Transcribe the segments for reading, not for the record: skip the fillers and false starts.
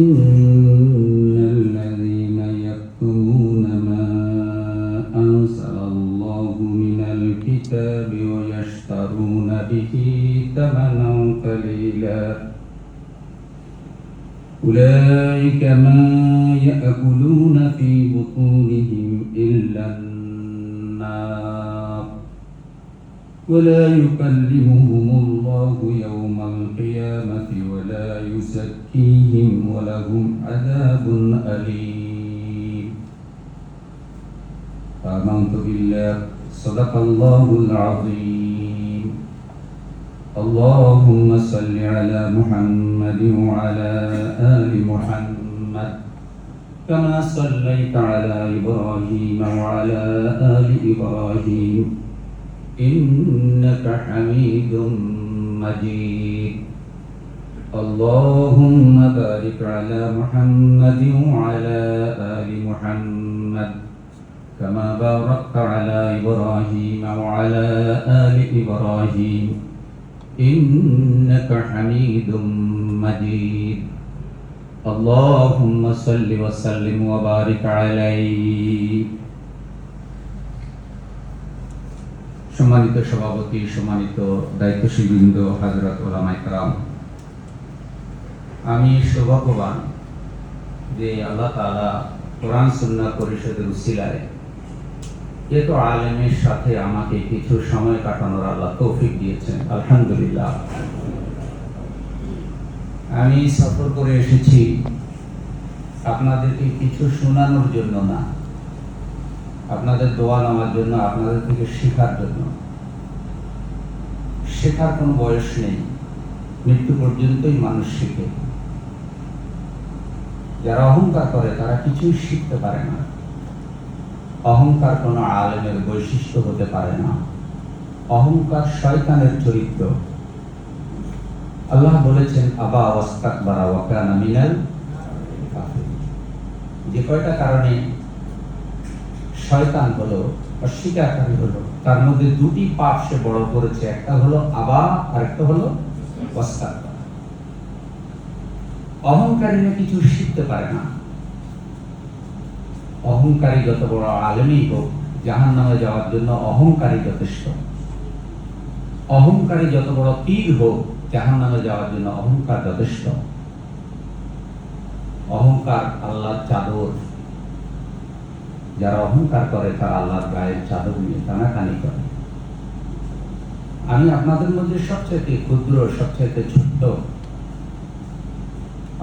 إن الذين يكتمون ما أنزل الله من الكتاب ويشترون به ثمنا قليلا أولئك ما يأكلون في بطونهم إلا النار ولا يكلمهم الله يوم القيامة ولا يزكيهم ولهم عذاب أليم. آمنت بالله صدق الله العظيم. اللهم صل على محمد وعلى آل محمد كما صليت على إبراهيم وعلى آل إبراهيم إنك حميد مجيد. اللهم بارك على محمد وعلى آل محمد كما باركت على إبراهيم وعلى آل إبراهيم إنك حميد مجيد. اللهم صل وسلم وبارك عليه. সম্মানিত সভাপতি, সম্মানিত দায়িত্বশীলবৃন্দ, হযরত উলামায়ে কেরাম, আমি সৌভাগ্যবান যে আল্লাহ তাআলা কোরআন সুন্নাহ পরিষদের উসিলায় এত আলেমের সাথে আমাকে কিছু সময় কাটানোর আল্লাহ তৌফিক দিয়েছেন। আলহামদুলিল্লাহ। আমি সফর করে এসেছি আপনাদেরকে কিছু শোনানোর জন্য না, আপনাদের দোয়া নেওয়ার জন্য, আপনাদের থেকে শেখার জন্য। শেখার কোনো বয়স নেই, মৃত্যু পর্যন্তই মানুষ শেখে। যারা অহংকার করে তারা কিছুই শিখতে পারে না। অহংকার কোনো আলেমের বৈশিষ্ট্য হতে পারে না। অহংকার শয়তানের চরিত্র। আল্লাহ বলেছেন আবা ওয়াস্তাকবারা ওয়া কানা মিনাল কাফিরিন। যে কয়টা কারণে শয়তান হলো, অস্বীকারী হলো, তার মধ্যে দুটি পাপ সে বড় করেছে। একটা হলো আবা আর একটা হলো ওয়াস্তাকবার। অহংকারী না কিছু শিখতে পারে না। অহংকারী যত বড় আলেমই হোক, জাহান্নামে যাওয়ার জন্য অহংকারী যথেষ্ট। অহংকারী যত বড় পীর হোক, জাহান্নামে যাওয়ার জন্য অহংকার যথেষ্ট। অহংকার আল্লাহর চাদর। যারা অহংকার করে তারা আল্লাহর গায়ের চাদর নিয়ে টানাটানি করে। আমি আপনাদের মধ্যে সবচেয়ে ক্ষুদ্র, সবচেয়ে ছোট্ট।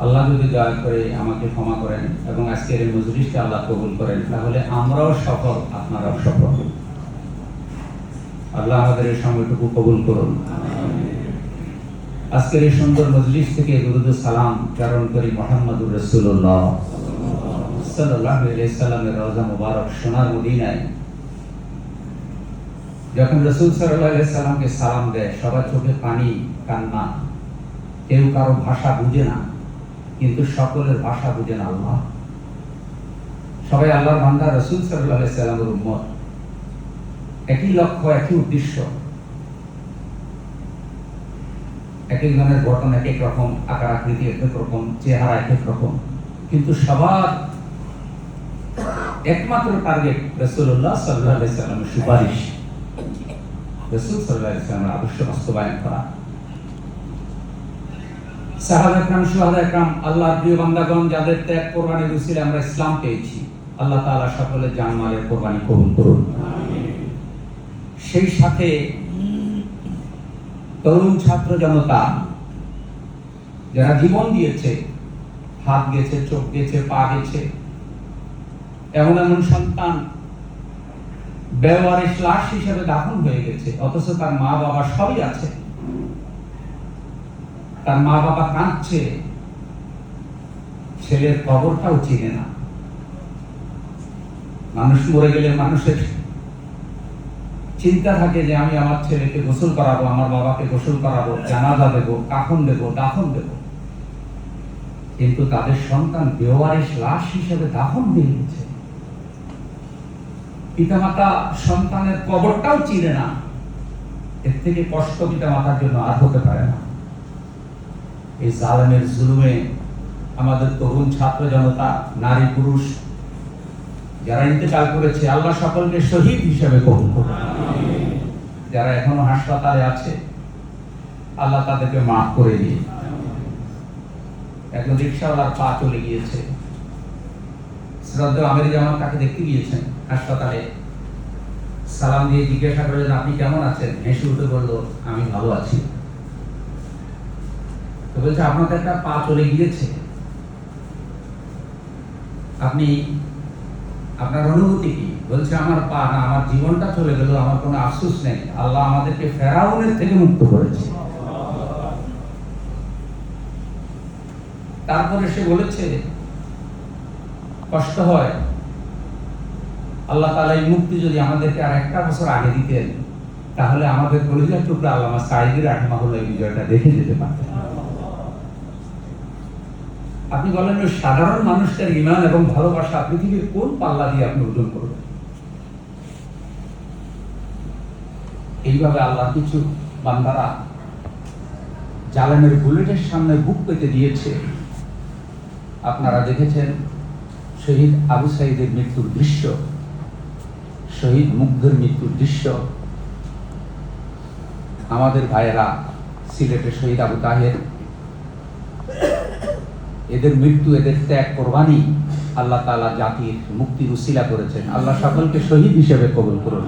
আল্লাহ যদি দয়া করে আমাকে ক্ষমা করেন এবং আজকের এই মজলিসটা আল্লাহ কবুল করেন, তাহলে আমরাও সফল, আপনারাও সফল। আল্লাহ আমাদের এই সময়টুকু কবুল করুন। আজকের এই সুন্দর মজলিস থেকে দুরূদ ও সালাম প্রেরণ করি মুহাম্মদুর রাসূলুল্লাহ সাল্লাল্লাহু আলাইহি সাল্লামের রওজা মুবারক সোনার মদিনায়। যখন রাসূল সাল্লাল্লাহু আলাইহি সাল্লামকে সালাম দেয়, সবার চোখে পানি, কান্না। কেউ কারো ভাষা বুঝে না, কিন্তু সকলের ভাষা বুঝেন আল্লাহ। সবাই আল্লাহর বান্দা, রাসূল সাল্লাল্লাহু আলাইহি সাল্লামের উম্মত। একই লক্ষ্য, একই উদ্দেশ্য। এক একজনের গঠন এক এক রকম, আকার আকৃতি এক এক রকম, চেহারা এক এক রকম, কিন্তু সবার একমাত্র টার্গেট রাসূলুল্লাহ সাল্লাল্লাহু আলাইহি সাল্লামের সুপারিশ, রাসূল সাল্লাল্লাহু আলাইহি সাল্লামের আদর্শ বাস্তবায়ন করা। সাহাবা একরাম, শুহাদা একরাম, আল্লাহর প্রিয় বান্দাগণ, যাদের ত্যাগ কোরবানির উসিলায় আমরা ইসলাম পেয়েছি, আল্লাহ তাআলা সকলের জানমালের কোরবানি কবুল করুন। সেই সাথে তরুণ ছাত্র জনতা যারা জীবন দিয়েছে, হাত গেছে, চোখ গেছে, পা গেছে, এমন এমন সন্তান বেওয়ারিশ লাশ হিসেবে দাফন হয়ে গেছে, অথচ তার মা বাবা সবই আছে। তার মা বাবা কাঁদছে, ছেলের কবরটাও চিনে না। মানুষ মরে গেলে মানুষের চিন্তা থাকে যে আমি আমার ছেলেকে গোসল করাবো, আমার বাবাকে গোসল করাবো, জানাজা দেবো, কাফন দেবো, দাফন দেবো, কিন্তু তাদের সন্তান বেওয়ারিশ লাশ হিসেবে দাফন হয়ে গেছে। পিতামাতা সন্তানের কবরটাও চিনে না। এর থেকে কষ্ট পিতামাতার জন্য আর হতে পারে না। এই জালেমের জুলুমে আমাদের তরুণ ছাত্র জনতা, নারী পুরুষ যারা ইন্তেকাল করেছে, আল্লাহ সকলকে শহীদ হিসেবে কবুল করুন। যারা এখনো হাসপাতালে আছে, আল্লাহ তাদেরকে মাফ করে দিন। একজন রিক্সাওয়ালার পা চলে গিয়েছে, শ্রদ্ধেয় আমির জামান তাকে দেখতে গিয়েছেন হাসপাতালে, সালাম দিয়ে জিজ্ঞাসা করলেন, আপনি কেমন আছেন? হেসে উঠে বলল, আমি ভালো আছি। তো বলছে, আপনার তো একটা পা চলে গিয়েছে, আপনি, আপনার অনুভূতি কি? বলছে, আমার পা না, আমার জীবনটা চলে গেল, আমার কোনো আফসোস নেই, আল্লাহ আমাদেরকে ফেরাউনের থেকে মুক্ত করেছে। তারপরে সে বলেছে, কষ্ট হয়, আল্লাহ তাআলা এই মুক্তি যদি আমাদেরকে আর একটা বছর আগে দিতেন, তাহলে আমাদের কলিজার টুকরা আল্লামা সাঈদী রাহিমাহুল্লাহ এই বিজয়টা দেখে যেতে পারতেন। আপনি বলেন, ওই সাধারণ মানুষটার ঈমান এবং ভালোবাসা পৃথিবীর কোন পাল্লা দিয়ে আপনি ওজন করবেন? এইভাবে আল্লাহ কিছু বান্দারা জালেমের বুলেটের সামনে বুক পেতে দিয়েছে। আপনারা দেখেছেন শহীদ আবু সাঈদের মৃত্যুর দৃশ্য, শহীদ মুগ্ধের মৃত্যুর দৃশ্য। আমাদের ভাইয়েরা সিলেটের শহীদ আবু তাহের, এদের মৃত্যু, এদের ত্যাগ, কোরবানি আল্লাহ তাআলা জাতির মুক্তির উসিলা করেছেন। আল্লাহ সকলকে শহীদ হিসেবে কবুল করুন।